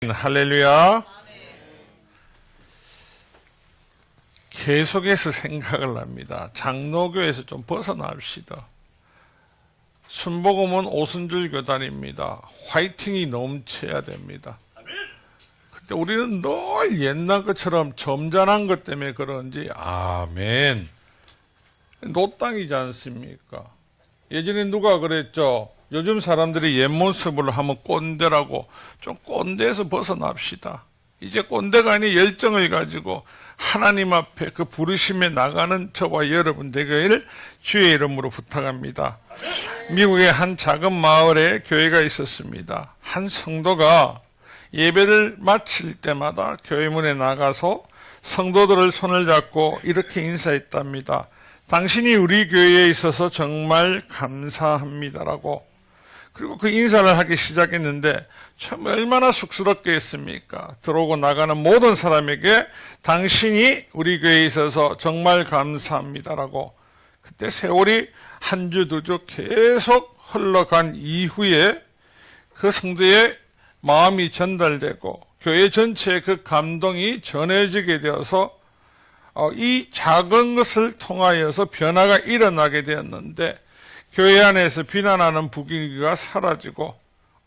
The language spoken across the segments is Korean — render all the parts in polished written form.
할렐루야. 계속해서 생각을 합니다. 장로교에서 좀 벗어납시다. 순복음은 오순절 교단입니다. 화이팅이 넘쳐야 됩니다. 근데 우리는 늘 옛날 것처럼 점잖은 것 때문에 그런지 아멘. 노땅이지 않습니까? 예전에 누가 그랬죠? 요즘 사람들이 옛 모습을 하면 꼰대라고. 좀 꼰대에서 벗어납시다. 이제 꼰대가 아닌 열정을 가지고 하나님 앞에 그 부르심에 나가는 저와 여러분 되기를 주의 이름으로 부탁합니다. 미국의 한 작은 마을에 교회가 있었습니다. 한 성도가 예배를 마칠 때마다 교회 문에 나가서 성도들을 손을 잡고 이렇게 인사했답니다. 당신이 우리 교회에 있어서 정말 감사합니다라고. 그리고 그 인사를 하기 시작했는데 참 얼마나 쑥스럽게 했습니까? 들어오고 나가는 모든 사람에게 당신이 우리 교회에 있어서 정말 감사합니다라고. 그때 세월이 한 주, 두 주 계속 흘러간 이후에 그 성도의 마음이 전달되고 교회 전체에 그 감동이 전해지게 되어서 이 작은 것을 통하여서 변화가 일어나게 되었는데 교회 안에서 비난하는 분위기가 사라지고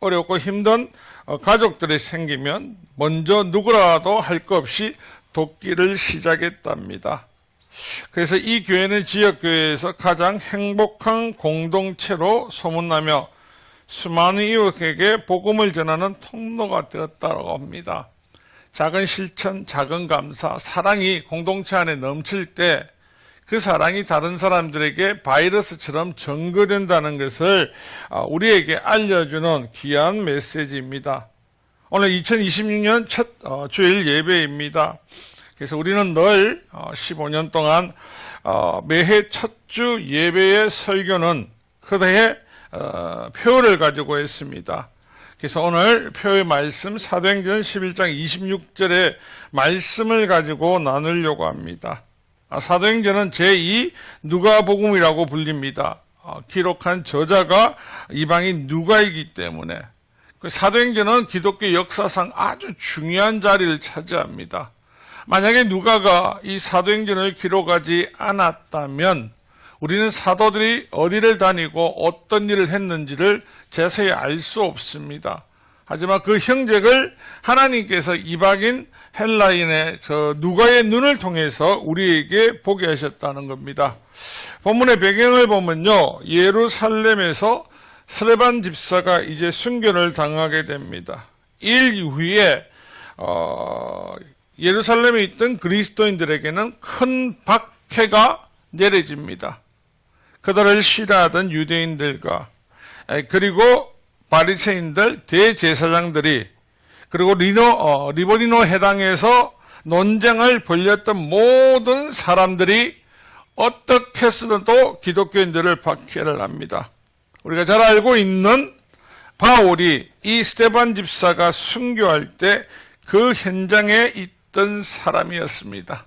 어렵고 힘든 가족들이 생기면 먼저 누구라도 할 것 없이 돕기를 시작했답니다. 그래서 이 교회는 지역교회에서 가장 행복한 공동체로 소문나며 수많은 이웃에게 복음을 전하는 통로가 되었다고 합니다. 작은 실천, 작은 감사, 사랑이 공동체 안에 넘칠 때 그 사랑이 다른 사람들에게 바이러스처럼 전거된다는 것을 우리에게 알려주는 귀한 메시지입니다. 오늘 2026년 첫 주일 예배입니다. 그래서 우리는 늘 15년 동안 매해 첫 주 예배의 설교는 그대의 표를 가지고 했습니다. 그래서 오늘 표의 말씀 사도행전 11장 26절의 말씀을 가지고 나누려고 합니다. 사도행전은 제2 누가복음이라고 불립니다. 기록한 저자가 이방인 누가이기 때문에 사도행전은 기독교 역사상 아주 중요한 자리를 차지합니다. 만약에 누가가 이 사도행전을 기록하지 않았다면 우리는 사도들이 어디를 다니고 어떤 일을 했는지를 자세히 알 수 없습니다. 하지만 그 형제를 하나님께서 이방인 헬라인의 저 누가의 눈을 통해서 우리에게 보게 하셨다는 겁니다. 본문의 배경을 보면요, 예루살렘에서 스데반 집사가 이제 순교를 당하게 됩니다. 일 이후에 예루살렘에 있던 그리스도인들에게는 큰 박해가 내려집니다. 그들을 싫어하던 유대인들과 그리고 바리새인들, 대제사장들이 그리고 리버니노 해당에서 논쟁을 벌였던 모든 사람들이 어떻게 해서도 기독교인들을 박해를 합니다. 우리가 잘 알고 있는 바울이 이 스데반 집사가 순교할 때 그 현장에 있던 사람이었습니다.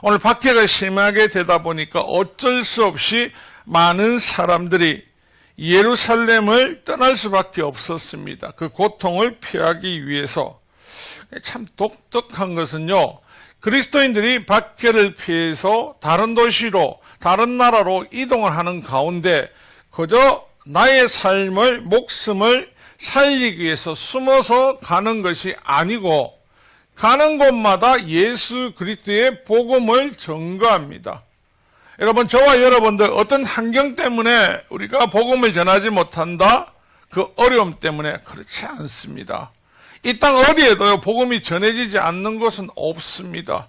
오늘 박해가 심하게 되다 보니까 어쩔 수 없이 많은 사람들이 예루살렘을 떠날 수밖에 없었습니다. 그 고통을 피하기 위해서. 참 독특한 것은요, 그리스도인들이 박해를 피해서 다른 도시로, 다른 나라로 이동을 하는 가운데 그저 나의 삶을, 목숨을 살리기 위해서 숨어서 가는 것이 아니고 가는 곳마다 예수 그리스도의 복음을 전가합니다. 여러분, 저와 여러분들 어떤 환경 때문에 우리가 복음을 전하지 못한다? 그 어려움 때문에 그렇지 않습니다. 이 땅 어디에도요, 복음이 전해지지 않는 곳은 없습니다.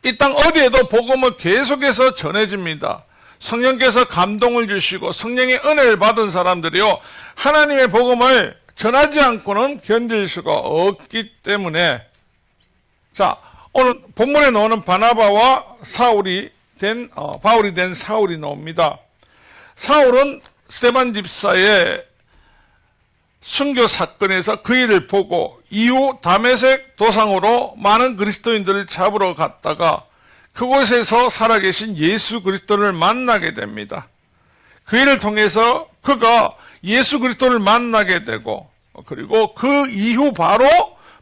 이 땅 어디에도 복음은 계속해서 전해집니다. 성령께서 감동을 주시고 성령의 은혜를 받은 사람들이요, 하나님의 복음을 전하지 않고는 견딜 수가 없기 때문에. 자, 오늘 본문에 나오는 바나바와 바울이 된 사울이 나옵니다. 사울은 스데반 집사의 순교 사건에서 그 일을 보고 이후 다메섹 도상으로 많은 그리스도인들을 잡으러 갔다가 그곳에서 살아계신 예수 그리스도를 만나게 됩니다. 그 일을 통해서 그가 예수 그리스도를 만나게 되고 그리고 그 이후 바로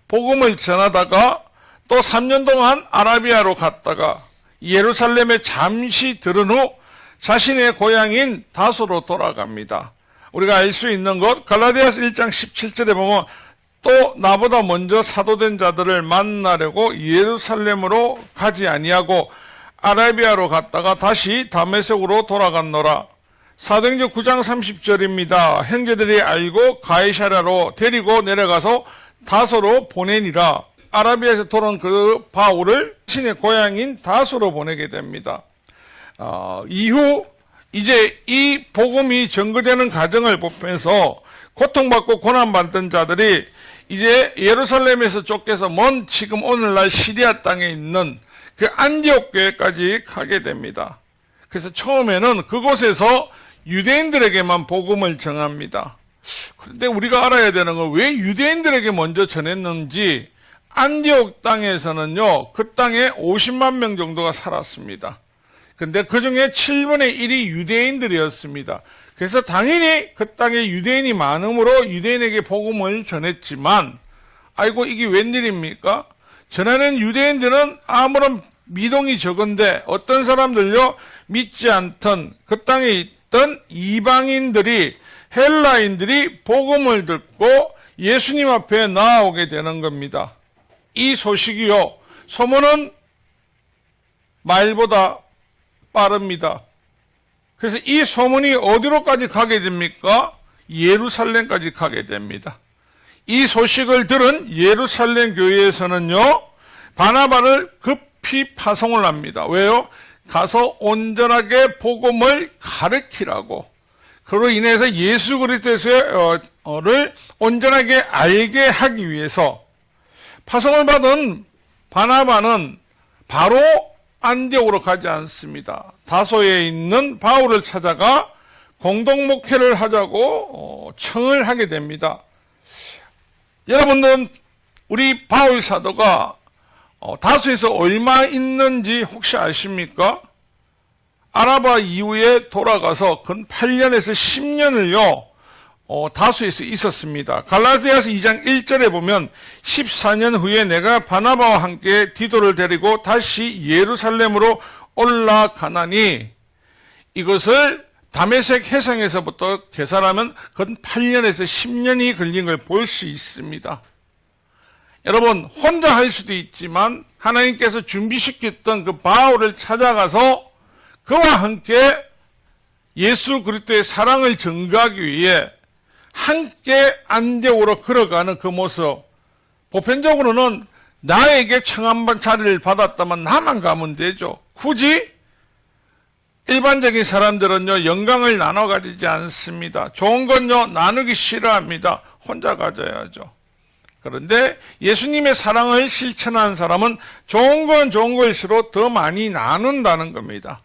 복음을 전하다가 또 3년 동안 아라비아로 갔다가 예루살렘에 잠시 들은 후 자신의 고향인 다소로 돌아갑니다. 우리가 알 수 있는 것, 갈라디아서 1장 17절에 보면 또 나보다 먼저 사도된 자들을 만나려고 예루살렘으로 가지 아니하고 아라비아로 갔다가 다시 다메섹으로 돌아갔노라. 사도행전 9장 30절입니다. 형제들이 알고 가이사랴로 데리고 내려가서 다소로 보내니라. 아라비아에서 돌아온 그 바울을 신의 고향인 다소로 보내게 됩니다. 이후 이제 이 복음이 전거되는 과정을 보면서 고통받고 고난받던 자들이 이제 예루살렘에서 쫓겨서 먼 지금 오늘날 시리아 땅에 있는 그 안디옥 교회까지 가게 됩니다. 그래서 처음에는 그곳에서 유대인들에게만 복음을 전합니다. 그런데 우리가 알아야 되는 건 왜 유대인들에게 먼저 전했는지, 안디옥 땅에서는요, 그 땅에 50만 명 정도가 살았습니다. 근데 그 중에 7분의 1이 유대인들이었습니다. 그래서 당연히 그 땅에 유대인이 많으므로 유대인에게 복음을 전했지만, 아이고 이게 웬일입니까? 전하는 유대인들은 아무런 미동이 적은데 어떤 사람들요, 믿지 않던 그 땅에 있던 이방인들이, 헬라인들이 복음을 듣고 예수님 앞에 나아오게 되는 겁니다. 이 소식이요, 소문은 말보다 빠릅니다. 그래서 이 소문이 어디로까지 가게 됩니까? 예루살렘까지 가게 됩니다. 이 소식을 들은 예루살렘 교회에서는요, 바나바를 급히 파송을 합니다. 왜요? 가서 온전하게 복음을 가르치라고. 그로 인해서 예수 그리스도를 온전하게 알게 하기 위해서 파송을 받은 바나바는 바로 안디옥으로 가지 않습니다. 다소에 있는 바울을 찾아가 공동 목회를 하자고 청을 하게 됩니다. 여러분들은 우리 바울 사도가 다소에서 얼마 있는지 혹시 아십니까? 아라바 이후에 돌아가서 근 8년에서 10년을요, 다소에서 있었습니다. 갈라디아서 2장 1절에 보면 14년 후에 내가 바나바와 함께 디도를 데리고 다시 예루살렘으로 올라가나니, 이것을 다메섹 해상에서부터 계산하면 근 8년에서 10년이 걸린 걸 볼 수 있습니다. 여러분, 혼자 할 수도 있지만 하나님께서 준비시켰던 그 바울을 찾아가서 그와 함께 예수 그리스도의 사랑을 전가하기 위해 함께 안디옥으로 걸어가는 그 모습, 보편적으로는 나에게 청한 자리를 받았다면 나만 가면 되죠. 굳이 일반적인 사람들은요, 영광을 나눠 가지지 않습니다. 좋은 건요, 나누기 싫어합니다. 혼자 가져야죠. 그런데 예수님의 사랑을 실천한 사람은 좋은 건 좋은 것일수록 더 많이 나눈다는 겁니다.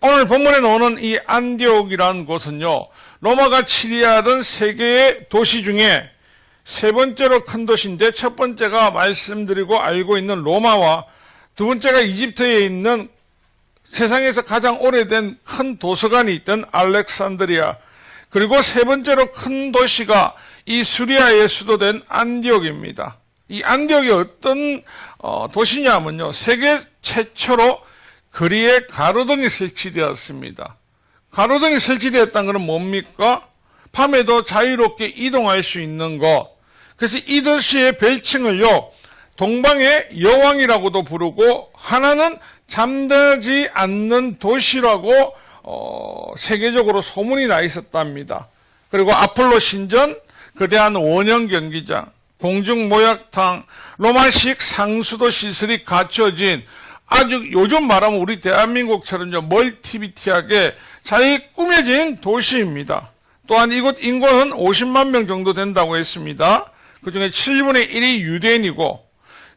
오늘 본문에 나오는 이 안디옥이라는 곳은요, 로마가 치리하던 세 개의 도시 중에 세 번째로 큰 도시인데, 첫 번째가 말씀드리고 알고 있는 로마와 두 번째가 이집트에 있는 세상에서 가장 오래된 큰 도서관이 있던 알렉산드리아, 그리고 세 번째로 큰 도시가 이 수리아의 수도된 안디옥입니다. 이 안디옥이 어떤 도시냐면요, 세계 최초로 거리에 가로등이 설치되었습니다. 가로등이 설치되었다는 것은 뭡니까? 밤에도 자유롭게 이동할 수 있는 것. 그래서 이 도시의 별칭을요, 동방의 여왕이라고도 부르고, 하나는 잠들지 않는 도시라고 세계적으로 소문이 나 있었답니다. 그리고 아폴로 신전, 거대한 원형 경기장, 공중모욕탕, 로마식 상수도 시설이 갖춰진 아주 요즘 말하면 우리 대한민국처럼 멀티비티하게 잘 꾸며진 도시입니다. 또한 이곳 인구는 50만 명 정도 된다고 했습니다. 그 중에 7분의 1이 유대인이고,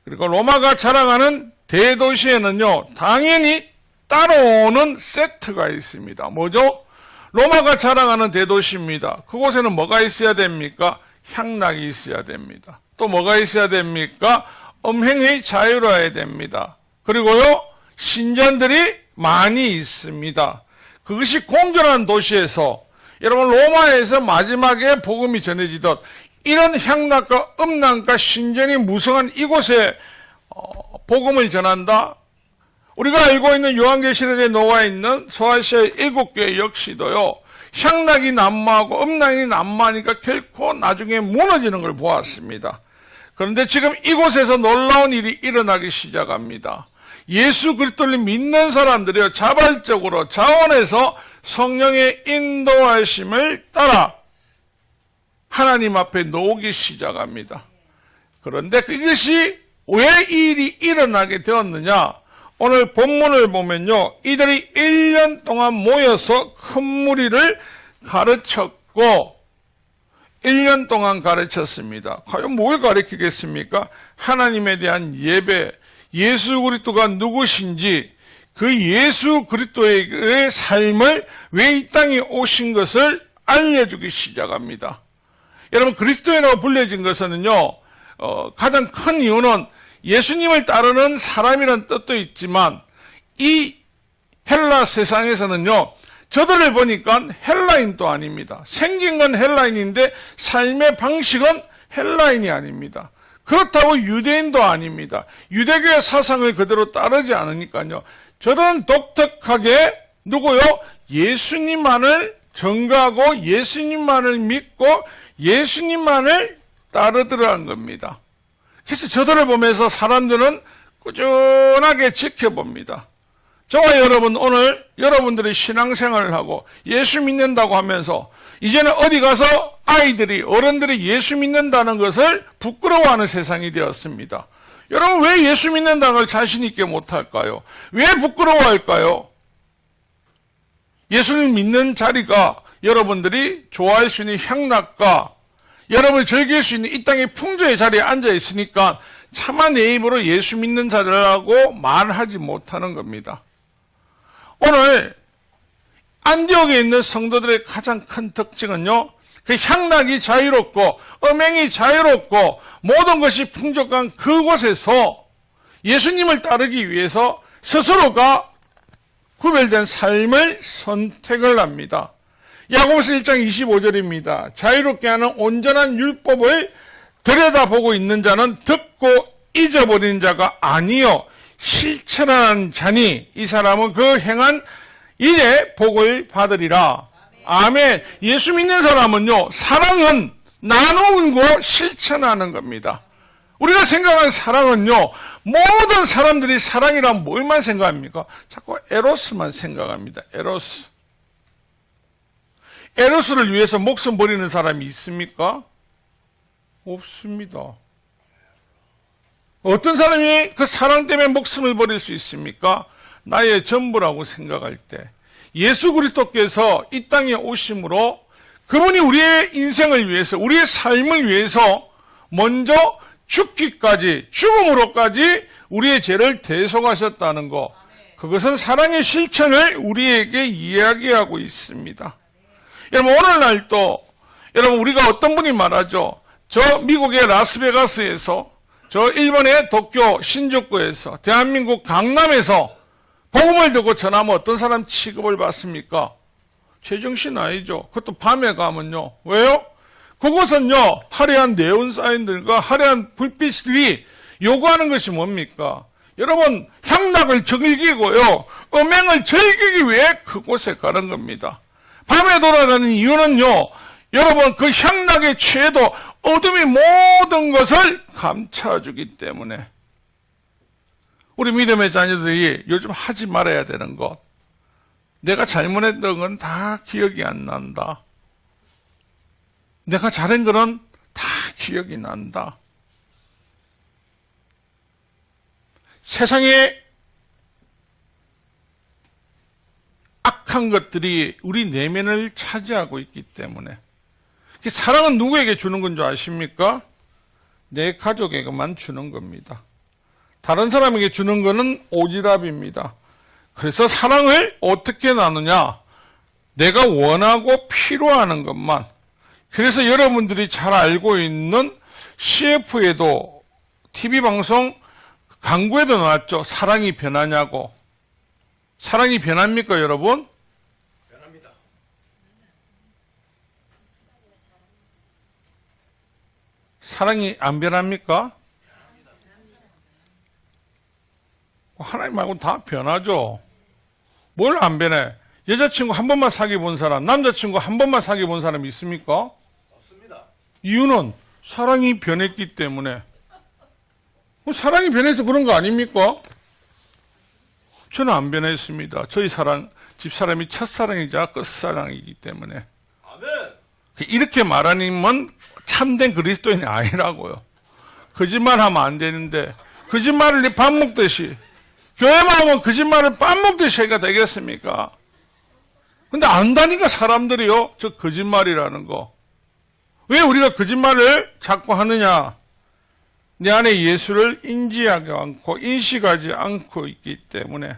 그리고 로마가 자랑하는 대도시에는요, 당연히 따라오는 세트가 있습니다. 뭐죠? 로마가 자랑하는 대도시입니다. 그곳에는 뭐가 있어야 됩니까? 향락이 있어야 됩니다. 또 뭐가 있어야 됩니까? 음행의 자유로워야 됩니다. 그리고요, 신전들이 많이 있습니다. 그것이 공존한 도시에서, 여러분, 로마에서 마지막에 복음이 전해지듯 이런 향락과 음란과 신전이 무성한 이곳에 복음을 전한다. 우리가 알고 있는 요한계시록에 놓아 있는 소아시아의 7교회 역시도요, 향락이 난무하고 음란이 난무하니까 결코 나중에 무너지는 걸 보았습니다. 그런데 지금 이곳에서 놀라운 일이 일어나기 시작합니다. 예수 그리스도를 믿는 사람들이요, 자발적으로 자원해서 성령의 인도하심을 따라 하나님 앞에 놓기 시작합니다. 그런데 그것이 왜 이 일이 일어나게 되었느냐? 오늘 본문을 보면요, 이들이 1년 동안 모여서 큰 무리를 가르쳤고 1년 동안 가르쳤습니다. 과연 뭘 가르치겠습니까? 하나님에 대한 예배, 예수 그리스도가 누구신지, 그 예수 그리스도의 삶을 왜 이 땅에 오신 것을 알려주기 시작합니다. 여러분, 그리스도인이라고 불려진 것은요, 가장 큰 이유는 예수님을 따르는 사람이라는 뜻도 있지만, 이 헬라 세상에서는요, 저들을 보니까 헬라인도 아닙니다. 생긴 건 헬라인인데 삶의 방식은 헬라인이 아닙니다. 그렇다고 유대인도 아닙니다. 유대교의 사상을 그대로 따르지 않으니까요. 저는 독특하게 누구요? 예수님만을 전가하고 예수님만을 믿고 예수님만을 따르더라는 겁니다. 그래서 저들을 보면서 사람들은 꾸준하게 지켜봅니다. 저와 여러분, 오늘 여러분들이 신앙생활을 하고 예수 믿는다고 하면서 이제는 어디 가서 아이들이, 어른들이 예수 믿는다는 것을 부끄러워하는 세상이 되었습니다. 여러분, 왜 예수 믿는다는 걸 자신 있게 못할까요? 왜 부끄러워할까요? 예수를 믿는 자리가 여러분들이 좋아할 수 있는 향락과 여러분을 즐길 수 있는 이 땅의 풍조의 자리에 앉아 있으니까 차마 내 입으로 예수 믿는 자라고 말하지 못하는 겁니다. 오늘 안디옥에 있는 성도들의 가장 큰 특징은요, 그 향락이 자유롭고 음행이 자유롭고 모든 것이 풍족한 그곳에서 예수님을 따르기 위해서 스스로가 구별된 삶을 선택을 합니다. 야고보서 1장 25절입니다. 자유롭게 하는 온전한 율법을 들여다보고 있는 자는 듣고 잊어버린 자가 아니요 실천하는 자니 이 사람은 그 행한 일에 복을 받으리라. 아멘. 예수 믿는 사람은요, 사랑은 나누고 실천하는 겁니다. 우리가 생각하는 사랑은요, 모든 사람들이 사랑이란 뭘만 생각합니까? 자꾸 에로스만 생각합니다. 에로스. 에로스를 위해서 목숨 버리는 사람이 있습니까? 없습니다. 어떤 사람이 그 사랑 때문에 목숨을 버릴 수 있습니까? 나의 전부라고 생각할 때 예수 그리스도께서 이 땅에 오심으로 그분이 우리의 인생을 위해서, 우리의 삶을 위해서 먼저 죽기까지, 죽음으로까지 우리의 죄를 대속하셨다는 것, 그것은 사랑의 실천을 우리에게 이야기하고 있습니다. 여러분, 오늘날도 여러분, 우리가 어떤 분이 말하죠. 저 미국의 라스베가스에서, 저 일본의 도쿄 신주쿠에서, 대한민국 강남에서 복음을 듣고 전하면 어떤 사람 취급을 받습니까? 제정신 아니죠. 그것도 밤에 가면요. 왜요? 그곳은요, 화려한 네온 사인들과 화려한 불빛들이 요구하는 것이 뭡니까? 여러분, 향락을 즐기고요, 음행을 즐기기 위해 그곳에 가는 겁니다. 밤에 돌아가는 이유는요, 여러분, 그 향락에 취해도 어둠이 모든 것을 감춰주기 때문에. 우리 믿음의 자녀들이 요즘 하지 말아야 되는 것, 내가 잘못했던 건 다 기억이 안 난다. 내가 잘한 거는 다 기억이 난다. 세상에 악한 것들이 우리 내면을 차지하고 있기 때문에. 사랑은 누구에게 주는 건 줄 아십니까? 내 가족에게만 주는 겁니다. 다른 사람에게 주는 거는 오지랖입니다. 그래서 사랑을 어떻게 나누냐? 내가 원하고 필요하는 것만. 그래서 여러분들이 잘 알고 있는 CF에도 TV방송 광고에도 나왔죠. 사랑이 변하냐고. 사랑이 변합니까, 여러분? 변합니다. 사랑이 안 변합니까? 하나님 말고 다 변하죠. 뭘 안 변해? 여자친구 한 번만 사귀어 본 사람, 남자친구 한 번만 사귀어 본 사람 있습니까? 없습니다. 이유는 사랑이 변했기 때문에. 사랑이 변해서 그런 거 아닙니까? 저는 안 변했습니다. 저희 집사람이 첫사랑이자 끝사랑이기 때문에. 아멘. 이렇게 말하니면 참된 그리스도인이 아니라고요. 거짓말하면 안 되는데 거짓말을 밥 먹듯이 교회만 오면 거짓말을 밥 먹듯이 해가 되겠습니까? 근데 안다니까 사람들이요. 저 거짓말이라는 거. 왜 우리가 거짓말을 자꾸 하느냐? 내 안에 예수를 인지하지 않고 인식하지 않고 있기 때문에.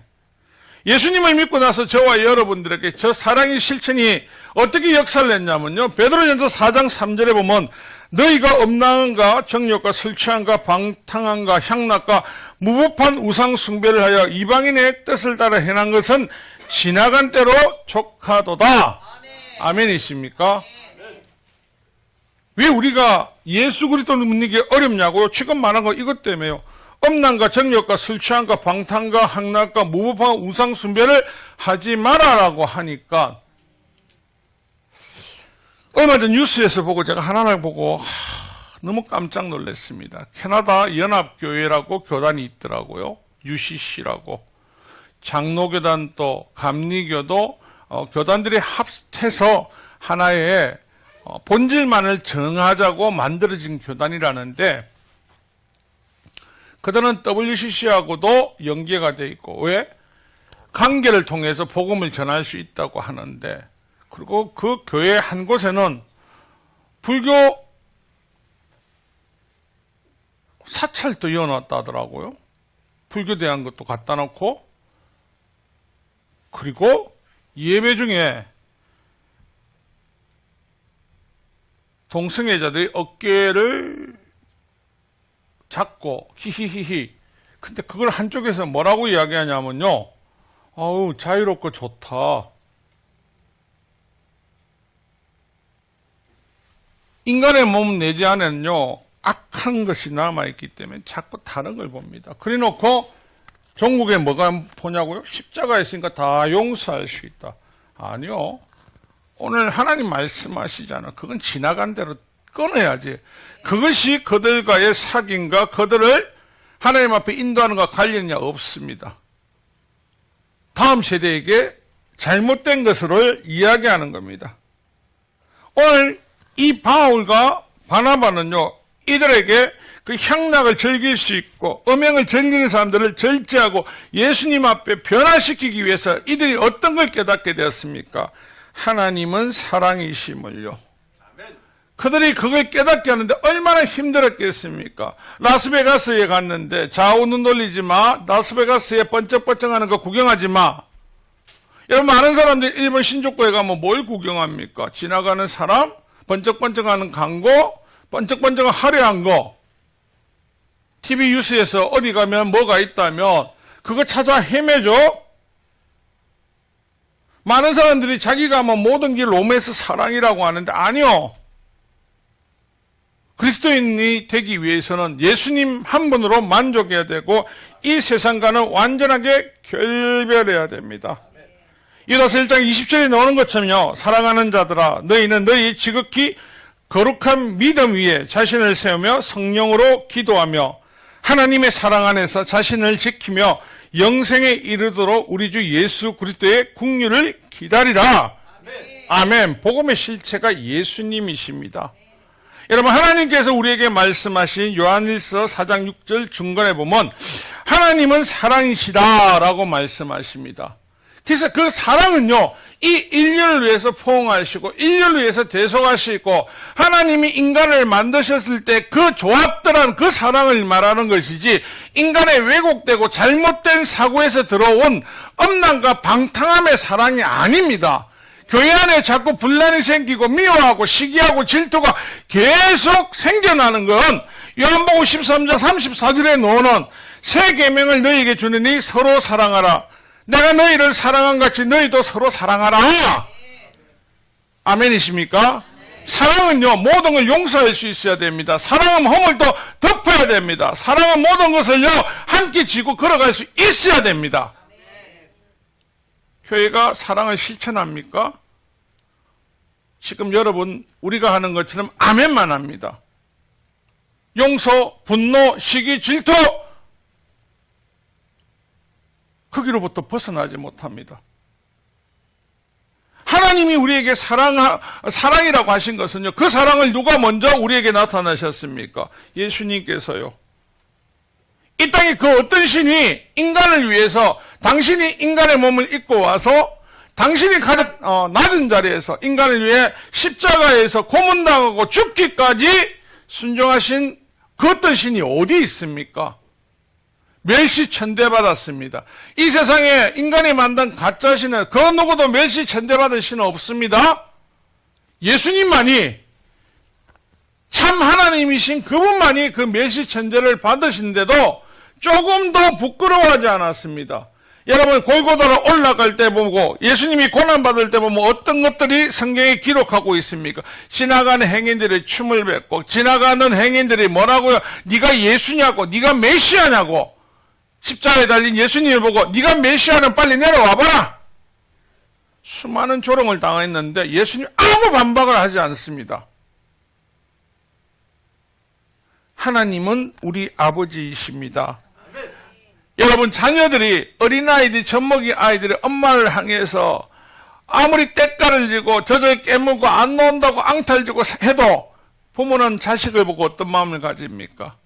예수님을 믿고 나서 저와 여러분들에게 저 사랑의 실천이 어떻게 역사를 냈냐면요. 베드로전서 4장 3절에 보면 너희가 음란함과 정욕과 술 취함과 방탕함과 향락과 무법한 우상 숭배를 하여 이방인의 뜻을 따라 행한 것은 지나간 때로 족하도다. 아멘이십니까? 왜 우리가 예수 그리스도를 믿는 게 어렵냐고요? 지금 말한 거 이것 때문에요. 음란과 정욕과 술 취함과 방탕과 향락과 무법한 우상 숭배를 하지 말아라고 하니까 얼마 전 뉴스에서 보고 제가 하나를 보고 너무 깜짝 놀랐습니다. 캐나다 연합교회라고 교단이 있더라고요. UCC라고. 장로교단 또 감리교도 교단들이 합해서 하나의 본질만을 정하자고 만들어진 교단이라는데 그들은 WCC하고도 연계가 돼 있고 왜? 관계를 통해서 복음을 전할 수 있다고 하는데 그리고 그 교회 한 곳에는 불교 사찰도 이어놨다 하더라고요. 불교 대한 것도 갖다 놓고 그리고 예배 중에 동성애자들이 어깨를 잡고 히히히히. 근데 그걸 한쪽에서 뭐라고 이야기하냐면요. 아우 자유롭고 좋다. 인간의 몸 내지 안에는요. 악한 것이 남아있기 때문에 자꾸 다른 걸 봅니다. 그래 놓고 종국에 뭐가 보냐고요? 십자가 있으니까 다 용서할 수 있다. 아니요. 오늘 하나님 말씀하시잖아. 그건 지나간 대로 끊어야지. 그것이 그들과의 사귐과 그들을 하나님 앞에 인도하는 것과 관련이 없습니다. 다음 세대에게 잘못된 것을 이야기하는 겁니다. 오늘 이 바울과 바나바는요. 이들에게 그 향락을 즐길 수 있고 음행을 즐기는 사람들을 절제하고 예수님 앞에 변화시키기 위해서 이들이 어떤 걸 깨닫게 되었습니까? 하나님은 사랑이심을요. 그들이 그걸 깨닫게 하는데 얼마나 힘들었겠습니까? 라스베가스에 갔는데 좌우는 돌리지 마. 라스베가스에 번쩍번쩍하는 거 구경하지 마. 여러분 많은 사람들이 일본 신주쿠에 가면 뭘 구경합니까? 지나가는 사람, 번쩍번쩍하는 광고, 번쩍번쩍한 화려한 거. TV 뉴스에서 어디 가면 뭐가 있다면 그거 찾아 헤매죠. 많은 사람들이 자기가 뭐 모든 게 로맨스 사랑이라고 하는데 아니요. 그리스도인이 되기 위해서는 예수님 한 분으로 만족해야 되고 이 세상과는 완전하게 결별해야 됩니다. 유다서 1장 20절에 나오는 것처럼요. 사랑하는 자들아 너희는 너희 지극히 거룩한 믿음 위에 자신을 세우며 성령으로 기도하며 하나님의 사랑 안에서 자신을 지키며 영생에 이르도록 우리 주 예수 그리스도의 국류를 기다리라. 아멘. 복음의 실체가 예수님이십니다. 여러분 하나님께서 우리에게 말씀하신 요한일서 4장 6절 중간에 보면 하나님은 사랑이시다라고 말씀하십니다. 그래서 그 사랑은요, 이 인류를 위해서 포옹하시고 인류를 위해서 대속하시고 하나님이 인간을 만드셨을 때 그 좋았더란 그 사랑을 말하는 것이지 인간의 왜곡되고 잘못된 사고에서 들어온 음란과 방탕함의 사랑이 아닙니다. 교회 안에 자꾸 분란이 생기고 미워하고 시기하고 질투가 계속 생겨나는 건 요한복음 13장 34절에 나오는 새 계명을 너희에게 주느니 서로 사랑하라. 내가 너희를 사랑한 같이 너희도 서로 사랑하라. 아멘이십니까? 사랑은요, 모든 걸 용서할 수 있어야 됩니다. 사랑은 허물도 덮어야 됩니다. 사랑은 모든 것을요, 함께 지고 걸어갈 수 있어야 됩니다. 교회가 사랑을 실천합니까? 지금 여러분, 우리가 하는 것처럼 아멘만 합니다. 용서, 분노, 시기, 질투, 거기로부터 벗어나지 못합니다. 하나님이 우리에게 사랑이라고 하신 것은요, 그 사랑을 누가 먼저 우리에게 나타나셨습니까? 예수님께서요. 이 땅에 그 어떤 신이 인간을 위해서 당신이 인간의 몸을 입고 와서 당신이 가장 낮은 자리에서 인간을 위해 십자가에서 고문당하고 죽기까지 순종하신 그 어떤 신이 어디 있습니까? 멸시천대받았습니다. 이 세상에 인간이 만든 가짜 신은 그 누구도 멸시천대받은 신은 없습니다. 예수님만이 참 하나님이신 그분만이 그 멸시천대를 받으신데도 조금 더 부끄러워하지 않았습니다. 여러분, 골고다로 올라갈 때 보고 예수님이 고난받을 때 보면 어떤 것들이 성경에 기록하고 있습니까? 지나가는 행인들이 춤을 뱉고 지나가는 행인들이 뭐라고요? 네가 예수냐고, 네가 메시아냐고, 십자가에 달린 예수님을 보고 네가 메시아는 빨리 내려와봐라. 수많은 조롱을 당했는데 예수님 아무 반박을 하지 않습니다. 하나님은 우리 아버지이십니다. 여러분, 자녀들이, 어린아이들이, 젖먹이 아이들이 엄마를 향해서 아무리 때깔을 지고 젖을 깨물고 안 놓는다고 앙탈지고 해도 부모는 자식을 보고 어떤 마음을 가집니까?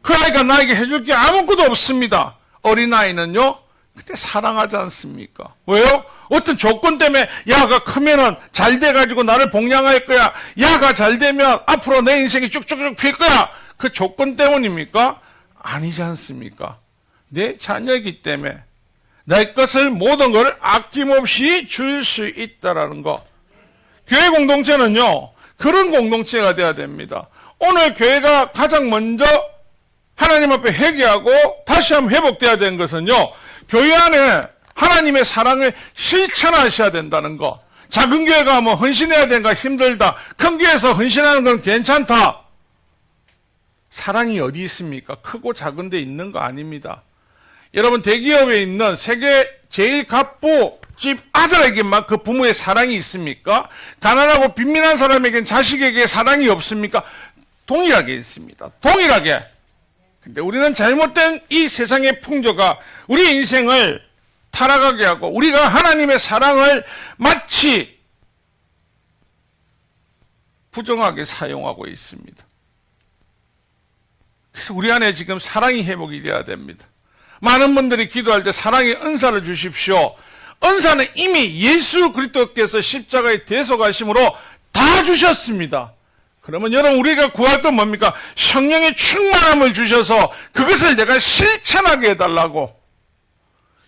그 아이가 나에게 해줄 게 아무것도 없습니다. 어린아이는요, 그때 사랑하지 않습니까? 왜요? 어떤 조건 때문에 야가 크면은 잘 돼가지고 나를 복양할 거야. 야가 잘 되면 앞으로 내 인생이 쭉쭉쭉 필 거야. 그 조건 때문입니까? 아니지 않습니까? 내 자녀이기 때문에 내 것을 모든 걸 아낌없이 줄 수 있다라는 거. 교회 공동체는요, 그런 공동체가 돼야 됩니다. 오늘 교회가 가장 먼저 하나님 앞에 회개하고 다시 한번 회복돼야 되는 것은요, 교회 안에 하나님의 사랑을 실천하셔야 된다는 거. 작은 교회가 뭐 헌신해야 되는가 힘들다. 큰 교회에서 헌신하는 건 괜찮다. 사랑이 어디 있습니까? 크고 작은 데 있는 거 아닙니다. 여러분, 대기업에 있는 세계 제일 갑부 집 아들에게만 그 부모의 사랑이 있습니까? 가난하고 빈민한 사람에겐 자식에게 사랑이 없습니까? 동일하게 있습니다. 동일하게. 근데 우리는 잘못된 이 세상의 풍조가 우리 인생을 타락하게 하고 우리가 하나님의 사랑을 마치 부정하게 사용하고 있습니다. 그래서 우리 안에 지금 사랑이 회복이 돼야 됩니다. 많은 분들이 기도할 때 사랑의 은사를 주십시오. 은사는 이미 예수 그리스도께서 십자가에 대속하심으로 다 주셨습니다. 그러면 여러분, 우리가 구할 건 뭡니까? 성령의 충만함을 주셔서 그것을 내가 실천하게 해달라고.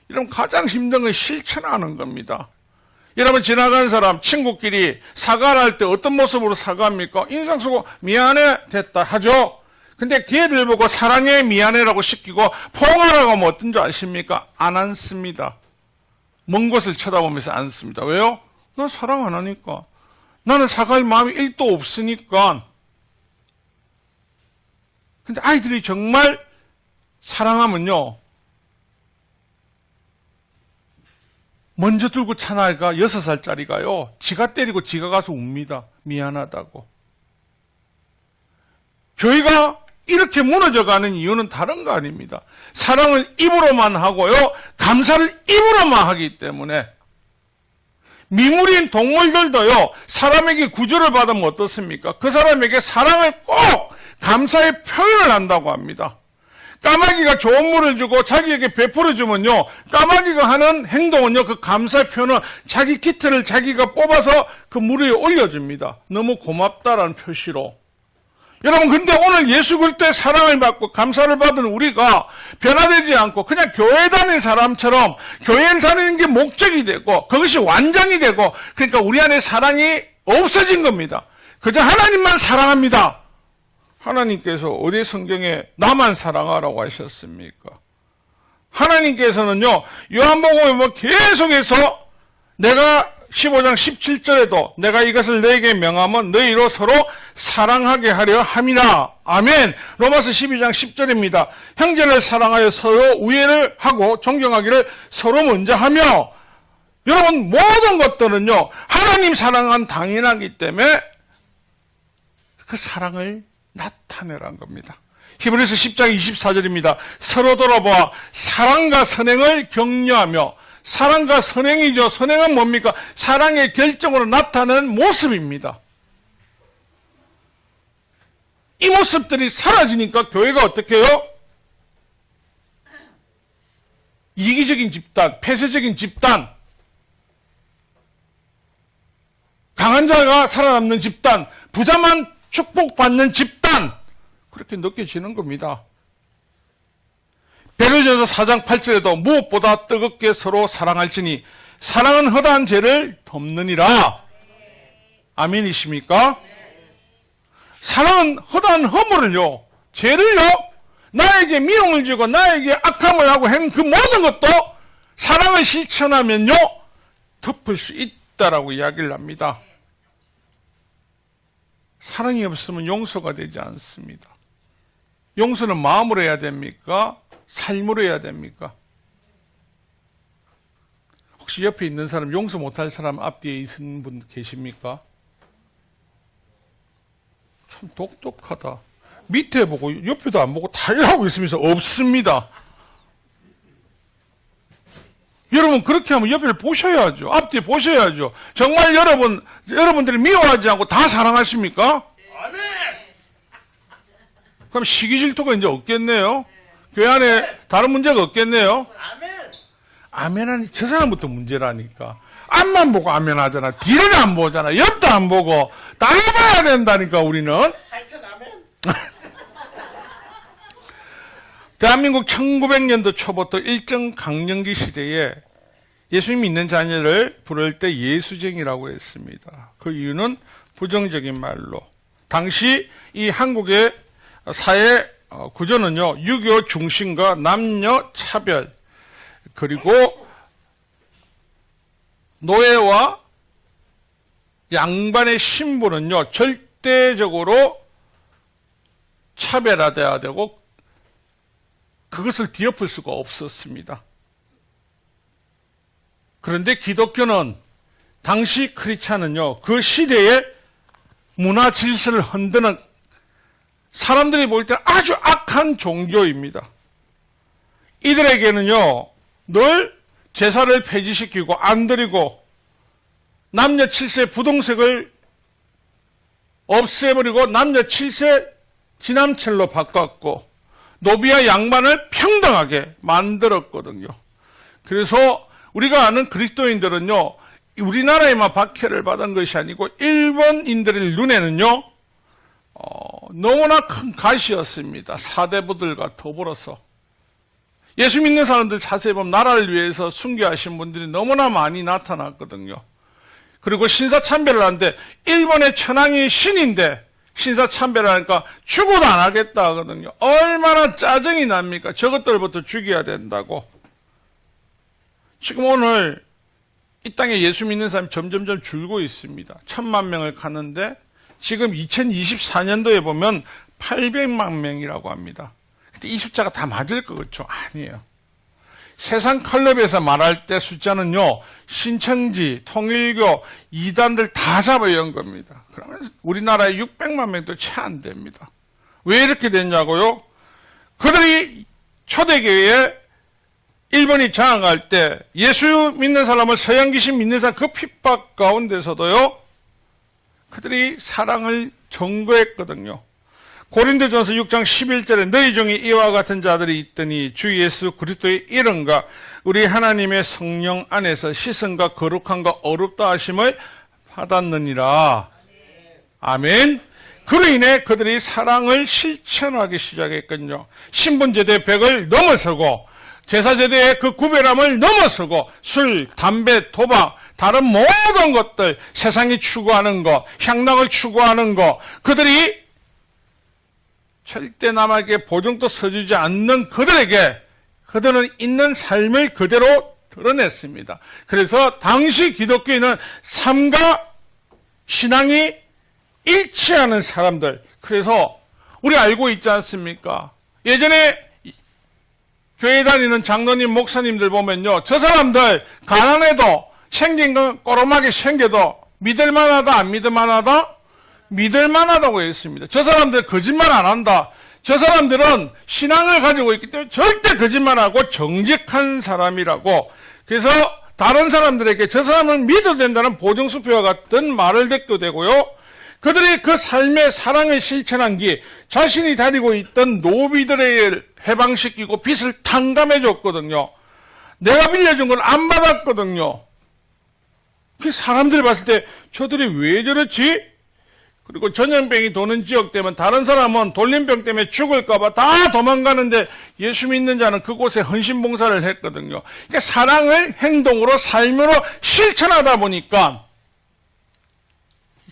여러분, 가장 힘든 건 실천하는 겁니다. 여러분, 지나가는 사람, 친구끼리 사과를 할 때 어떤 모습으로 사과합니까? 인상 쓰고 미안해, 됐다 하죠. 근데 걔들 보고 사랑해, 미안해라고 시키고 포옹하라고 하면 어떤 줄 아십니까? 안 앉습니다. 먼 곳을 쳐다보면서 앉습니다. 왜요? 나 사랑 안 하니까. 나는 사과할 마음이 1도 없으니까. 근데 아이들이 정말 사랑하면요, 먼저 들고 찬 아이가 6살짜리가요, 지가 때리고 지가 가서 웁니다. 미안하다고. 교회가 이렇게 무너져가는 이유는 다른 거 아닙니다. 사랑을 입으로만 하고요, 감사를 입으로만 하기 때문에. 미물인 동물들도요, 사람에게 구조를 받으면 어떻습니까? 그 사람에게 사랑을 꼭 감사의 표현을 한다고 합니다. 까마귀가 좋은 물을 주고 자기에게 베풀어주면요, 까마귀가 하는 행동은요, 그 감사의 표현은 자기 깃털을 자기가 뽑아서 그 물 위에 올려줍니다. 너무 고맙다라는 표시로. 여러분, 근데 오늘 예수 그리스도의 사랑을 받고 감사를 받은 우리가 변화되지 않고 그냥 교회 다니는 사람처럼 교회를 다니는 게 목적이 되고 그것이 완장이 되고, 그러니까 우리 안에 사랑이 없어진 겁니다. 그저 하나님만 사랑합니다. 하나님께서 어디 성경에 나만 사랑하라고 하셨습니까? 하나님께서는요, 요한복음에 뭐 계속해서 내가 15장 17절에도 내가 이것을 너에게 명하면 너희로 서로 사랑하게 하려 함이라. 아멘. 로마서 12장 10절입니다. 형제를 사랑하여 서로 우애를 하고 존경하기를 서로 먼저 하며. 여러분, 모든 것들은요, 하나님 사랑은 당연하기 때문에 그 사랑을 나타내라는 겁니다. 히브리서 10장 24절입니다. 서로 돌아보아 사랑과 선행을 격려하며. 사랑과 선행이죠. 선행은 뭡니까? 사랑의 결정으로 나타나는 모습입니다. 이 모습들이 사라지니까 교회가 어떻게 해요? 이기적인 집단, 폐쇄적인 집단, 강한 자가 살아남는 집단, 부자만 축복받는 집단, 그렇게 느껴지는 겁니다. 베드로전서 4장 8절에도 무엇보다 뜨겁게 서로 사랑할지니 사랑은 허다한 죄를 덮느니라. 아멘이십니까? 사랑은 허다한 허물을요, 죄를요, 나에게 미움을 주고 나에게 악함을 하고 한 그 모든 것도 사랑을 실천하면요, 덮을 수 있다라고 이야기를 합니다. 사랑이 없으면 용서가 되지 않습니다. 용서는 마음으로 해야 됩니까? 삶으로 해야 됩니까? 혹시 옆에 있는 사람, 용서 못할 사람 앞뒤에 있는 분 계십니까? 참 똑똑하다. 밑에 보고 옆에도 안 보고 다 일하고 있으면서 없습니다. 여러분, 그렇게 하면 옆에를 보셔야죠. 앞뒤에 보셔야죠. 정말 여러분들이 미워하지 않고 다 사랑하십니까? 아멘! 그럼 시기 질투가 이제 없겠네요. 교회 안에 다른 문제가 없겠네요. 아멘하니 저 사람부터 문제라니까. 앞만 보고 아멘 하잖아. 뒤를 안 보잖아. 옆도 안 보고 다 봐야 된다니까 우리는. 하여튼 아멘. 대한민국 1900년도 초부터 일정 강령기 시대에 예수 믿는 자녀를 부를 때 예수쟁이라고 했습니다. 그 이유는 부정적인 말로. 당시 이 한국의 사회 구조는요, 유교 중심과 남녀 차별, 그리고 노예와 양반의 신분은요, 절대적으로 차별화되어야 되고 그것을 뒤엎을 수가 없었습니다. 그런데 기독교는 당시 크리스찬은요, 그 시대의 문화 질서를 흔드는 사람들이 볼 때 아주 악한 종교입니다. 이들에게는요, 늘 제사를 폐지시키고 안 드리고 남녀 7세 부동석을 없애버리고 남녀 7세 지남철로 바꿨고 노비와 양반을 평등하게 만들었거든요. 그래서 우리가 아는 그리스도인들은요, 우리나라에만 박해를 받은 것이 아니고 일본인들의 눈에는요, 너무나 큰 가시였습니다. 사대부들과 더불어서. 예수 믿는 사람들 자세히 보면 나라를 위해서 순교하신 분들이 너무나 많이 나타났거든요. 그리고 신사참배를 하는데 일본의 천황이 신인데 신사참배를 하니까 죽어도 안 하겠다 하거든요. 얼마나 짜증이 납니까? 저것들부터 죽여야 된다고. 지금 오늘 이 땅에 예수 믿는 사람이 점점점 줄고 있습니다. 1000만 명을 가는데 지금 2024년도에 보면 800만 명이라고 합니다. 근데 이 숫자가 다 맞을 것 같죠? 아니에요. 세상 클럽에서 말할 때 숫자는요, 신천지, 통일교, 이단들 다 잡아연 겁니다. 그러면 우리나라에 600만 명도 채 안 됩니다. 왜 이렇게 됐냐고요? 그들이 초대교회에 일본이 장악할 때 예수 믿는 사람을 서양 귀신 믿는 사람 그 핍박 가운데서도요, 그들이 사랑을 전거했거든요. 고린도전서 6장 11절에 너희 중에 이와 같은 자들이 있더니 주 예수 그리스도의 이름과 우리 하나님의 성령 안에서 시선과 거룩함과 어렵다 하심을 받았느니라. 아멘. 그로 인해 그들이 사랑을 실천하기 시작했거든요. 신분제대 100을 넘어서고 제사제대의 그 구별함을 넘어서고 술, 담배, 도박, 다른 모든 것들, 세상이 추구하는 것, 향락을 추구하는 것, 그들이 절대 남에게 보증도 서주지 않는 그들에게 그들은 있는 삶을 그대로 드러냈습니다. 그래서 당시 기독교인은 삶과 신앙이 일치하는 사람들. 그래서 우리 알고 있지 않습니까? 예전에 교회 다니는 장로님, 목사님들 보면요, 저 사람들 가난해도 생긴 건 꼬름하게 생겨도 믿을만하다, 안 믿을만하다? 믿을만하다고 했습니다. 저 사람들 거짓말 안 한다. 저 사람들은 신앙을 가지고 있기 때문에 절대 거짓말하고 정직한 사람이라고. 그래서 다른 사람들에게 저 사람을 믿어도 된다는 보증수표와 같은 말을 듣게 되고요. 그들이 그 삶의 사랑을 실천한 뒤 자신이 다니고 있던 노비들을 해방시키고 빚을 탕감해 줬거든요. 내가 빌려준 건 안 받았거든요. 그 사람들이 봤을 때 저들이 왜 저렇지? 그리고 전염병이 도는 지역 되면 다른 사람은 돌림병 때문에 죽을까봐 다 도망가는데 예수 믿는 자는 그곳에 헌신봉사를 했거든요. 그러니까 사랑을 행동으로 삶으로 실천하다 보니까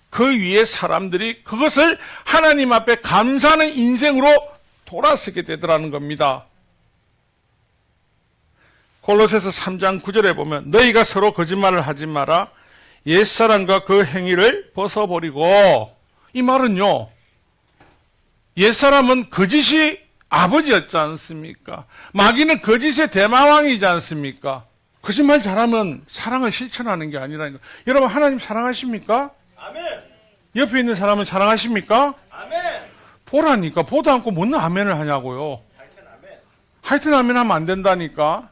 그 위에 사람들이 그것을 하나님 앞에 감사하는 인생으로 돌아서게 되더라는 겁니다. 골로새서 3장 9절에 보면 너희가 서로 거짓말을 하지 마라. 옛사람과 그 행위를 벗어버리고. 이 말은요, 옛사람은 거짓이 아버지였지 않습니까? 마귀는 거짓의 대마왕이지 않습니까? 거짓말 잘하면 사랑을 실천하는 게 아니라니까. 여러분, 하나님 사랑하십니까? 아멘. 옆에 있는 사람은 사랑하십니까? 아멘. 보라니까. 보도 않고 뭔 아멘을 하냐고요. 하여튼 아멘. 하여튼 아멘 하면 안 된다니까.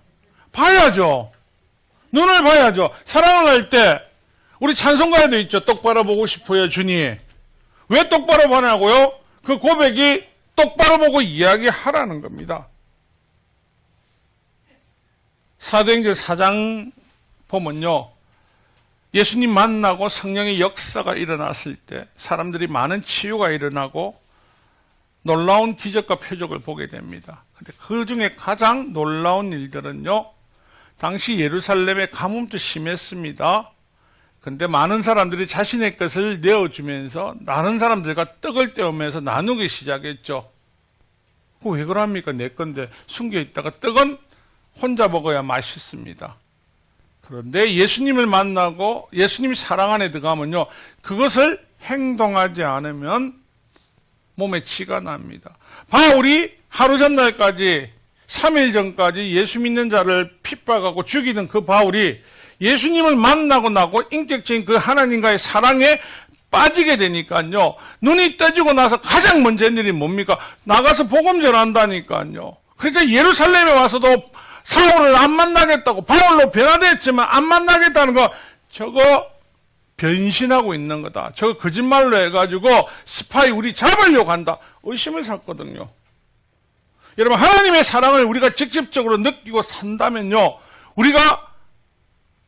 봐야죠. 눈을 봐야죠. 사랑을 할 때 우리 찬송가에도 있죠. 똑바로 보고 싶어요, 주님. 왜 똑바로 보냐고요? 그 고백이 똑바로 보고 이야기하라는 겁니다. 사도행전 4장 보면요, 예수님 만나고 성령의 역사가 일어났을 때 사람들이 많은 치유가 일어나고 놀라운 기적과 표적을 보게 됩니다. 근데 그 중에 가장 놀라운 일들은요, 당시 예루살렘의 가뭄도 심했습니다. 근데 많은 사람들이 자신의 것을 내어주면서 다른 사람들과 떡을 떼우면서 나누기 시작했죠. 그거 왜 그럽니까? 내 건데 숨겨있다가 떡은 혼자 먹어야 맛있습니다. 그런데 예수님을 만나고 예수님 사랑 안에 들어가면요, 그것을 행동하지 않으면 몸에 치가 납니다. 바울이 하루 전날까지 3일 전까지 예수 믿는 자를 핍박하고 죽이는 그 바울이 예수님을 만나고 나고 인격적인 그 하나님과의 사랑에 빠지게 되니까요, 눈이 떠지고 나서 가장 먼저 한 일이 뭡니까? 나가서 복음 전한다니까요. 그러니까 예루살렘에 와서도 사울을 안 만나겠다고, 바울로 변화됐지만 안 만나겠다는 거, 저거 변신하고 있는 거다. 저거 거짓말로 해가지고 스파이 우리 잡으려고 한다. 의심을 샀거든요. 여러분, 하나님의 사랑을 우리가 직접적으로 느끼고 산다면요, 우리가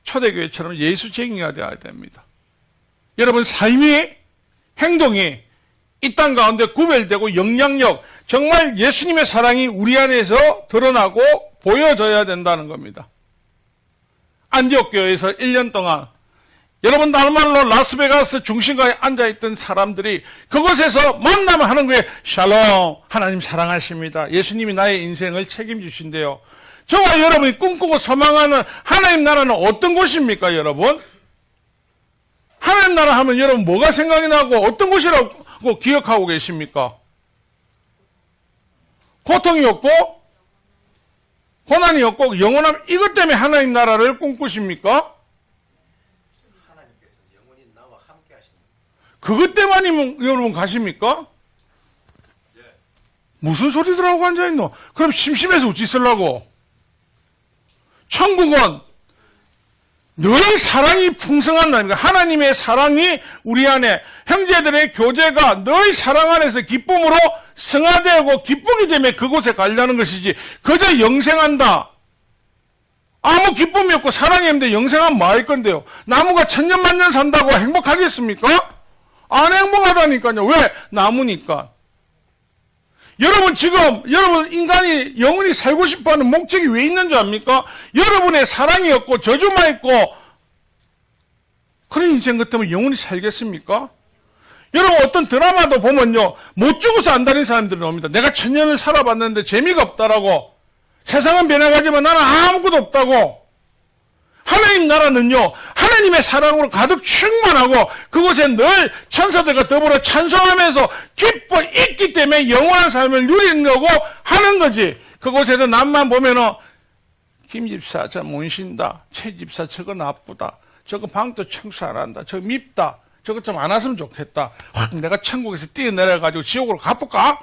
초대교회처럼 예수쟁이가 되어야 됩니다. 여러분, 삶이, 행동이 이 땅 가운데 구별되고 영향력, 정말 예수님의 사랑이 우리 안에서 드러나고 보여져야 된다는 겁니다. 안디옥 교회에서 1년 동안 여러분, 다른 말로 라스베가스 중심가에 앉아있던 사람들이 그곳에서 만나면 하는 거예요. 샬롬, 하나님 사랑하십니다. 예수님이 나의 인생을 책임지신대요. 저와 여러분이 꿈꾸고 소망하는 하나님 나라는 어떤 곳입니까, 여러분? 하나님 나라 하면 여러분 뭐가 생각이 나고 어떤 곳이라고 기억하고 계십니까? 고통이 없고 고난이 없고 영원함, 이것 때문에 하나님 나라를 꿈꾸십니까? 하나님께서 영원히 나와 함께 하시는 그것 때문에 여러분 가십니까? 무슨 소리들 하고 앉아있노? 그럼 심심해서 어찌 쓰려고? 천국은 늘 사랑이 풍성한 나라입니다. 하나님의 사랑이 우리 안에, 형제들의 교제가 늘 사랑 안에서 기쁨으로 성화되고 기쁘기 때문에 그곳에 가려는 것이지, 그저 영생한다, 아무 기쁨이 없고 사랑이 없는데 영생하면 뭐 할 건데요? 나무가 천년 만년 산다고 행복하겠습니까? 안 행복하다니까요. 왜? 나무니까. 여러분, 지금 여러분 인간이 영원히 살고 싶어하는 목적이 왜 있는 줄 압니까? 여러분의 사랑이 없고 저주만 있고 그런 인생 같으면 영원히 살겠습니까? 여러분, 어떤 드라마도 보면요, 못 죽어서 안 다니는 사람들이 나옵니다. 내가 천년을 살아봤는데 재미가 없다라고, 세상은 변해가지만 나는 아무것도 없다고. 하나님 나라는요, 하나님의 사랑으로 가득 충만하고 그곳에 늘 천사들과 더불어 찬송하면서 기뻐 있기 때문에 영원한 삶을 누리는 거고 하는 거지. 그곳에서 남만 보면은 김 집사 저 문신다, 최 집사 저거 나쁘다, 저거 방도 청소 안 한다, 저거 밉다, 저거 좀 안 왔으면 좋겠다. 확 내가 천국에서 뛰어내려가지고 지옥으로 가볼까?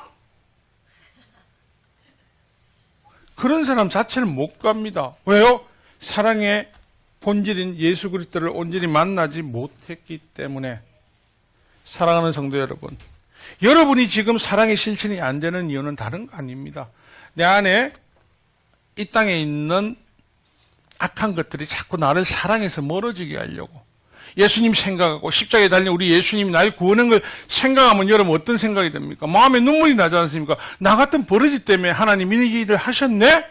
그런 사람 자체는 못 갑니다. 왜요? 사랑의 본질인 예수 그리스도를 온전히 만나지 못했기 때문에. 사랑하는 성도 여러분, 여러분이 지금 사랑의 실천이 안 되는 이유는 다른 거 아닙니다. 내 안에 이 땅에 있는 악한 것들이 자꾸 나를 사랑해서 멀어지게 하려고. 예수님 생각하고 십자가에 달린 우리 예수님이 날 구하는 걸 생각하면 여러분 어떤 생각이 듭니까? 마음에 눈물이 나지 않습니까? 나 같은 버러지 때문에 하나님이 이 일을 하셨네?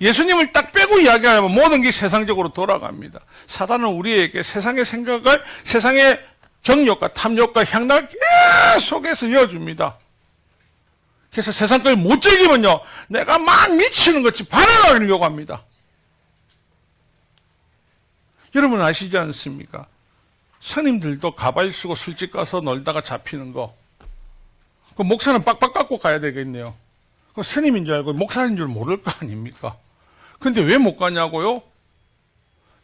예수님을 딱 빼고 이야기하면 모든 게 세상적으로 돌아갑니다. 사단은 우리에게 세상의 생각을, 세상의 정욕과 탐욕과 향락을 계속해서 이어줍니다. 그래서 세상 걸 못 즐기면요, 내가 막 미치는 것이 반항하려고 합니다. 여러분 아시지 않습니까? 스님들도 가발 쓰고 술집 가서 놀다가 잡히는 거. 그 목사는 빡빡 깎고 가야 되겠네요. 그 스님인 줄 알고 목사인 줄 모를 거 아닙니까? 근데 왜 못 가냐고요?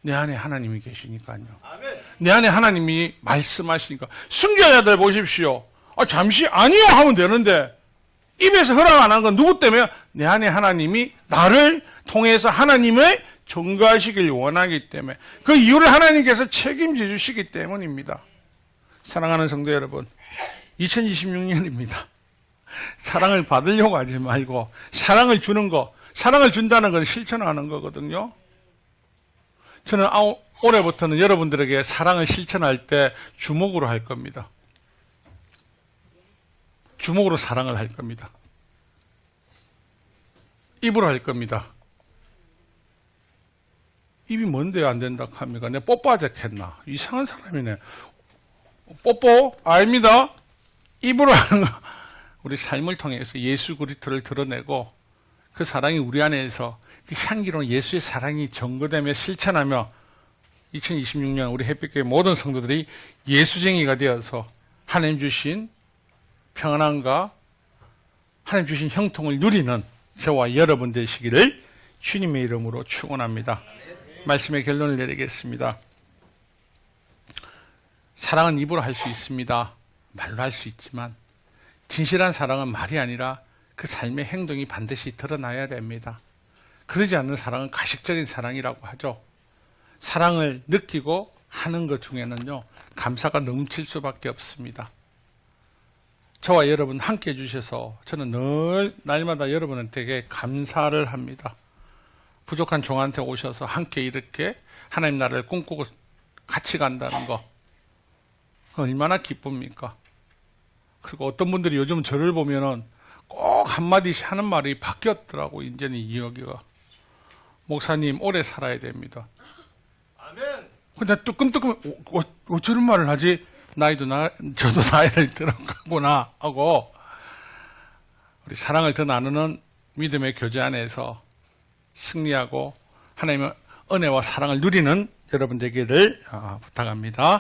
내 안에 하나님이 계시니까요. 아멘. 내 안에 하나님이 말씀하시니까. 순교자들 보십시오. 잠시 아니요 하면 되는데 입에서 허락 안 한 건 누구 때문에? 내 안에 하나님이 나를 통해서 하나님을 전가하시길 원하기 때문에, 그 이유를 하나님께서 책임져 주시기 때문입니다. 사랑하는 성도 여러분, 2026년입니다. 사랑을 받으려고 하지 말고 사랑을 주는 거, 사랑을 준다는 건 실천하는 거거든요. 저는 올해부터는 여러분들에게 사랑을 실천할 때 주먹으로 할 겁니다. 주먹으로 사랑을 할 겁니다. 입으로 할 겁니다. 입이 뭔데 안 된다 합니까? 내가 뽀뽀하자했나? 이상한 사람이네. 뽀뽀? 아닙니다. 입으로 하는 거. 우리 삶을 통해서 예수 그리스도를 드러내고 그 사랑이 우리 안에서 그 향기로운 예수의 사랑이 전거되며 실천하며 2026년 우리 햇빛교회 모든 성도들이 예수쟁이가 되어서 하나님 주신 평안함과 하나님 주신 형통을 누리는 저와 여러분 되시기를 주님의 이름으로 축원합니다. 말씀의 결론을 내리겠습니다. 사랑은 입으로 할 수 있습니다. 말로 할 수 있지만 진실한 사랑은 말이 아니라 그 삶의 행동이 반드시 드러나야 됩니다. 그러지 않는 사랑은 가식적인 사랑이라고 하죠. 사랑을 느끼고 하는 것 중에는요, 감사가 넘칠 수밖에 없습니다. 저와 여러분 함께 해주셔서 저는 늘 날마다 여러분한테 감사를 합니다. 부족한 종한테 오셔서 함께 이렇게 하나님 나라를 꿈꾸고 같이 간다는 거 얼마나 기쁩니까? 그리고 어떤 분들이 요즘 저를 보면은 꼭 한마디씩 하는 말이 바뀌었더라고. 이제는 이 여기가 목사님 오래 살아야 됩니다. 아멘. 근데 뜨끔뜨끔 어쩌는 말을 하지? 저도 나이를 들어가구나 하고, 우리 사랑을 더 나누는 믿음의 교제 안에서 승리하고 하나님의 은혜와 사랑을 누리는 여러분 되기를 부탁합니다.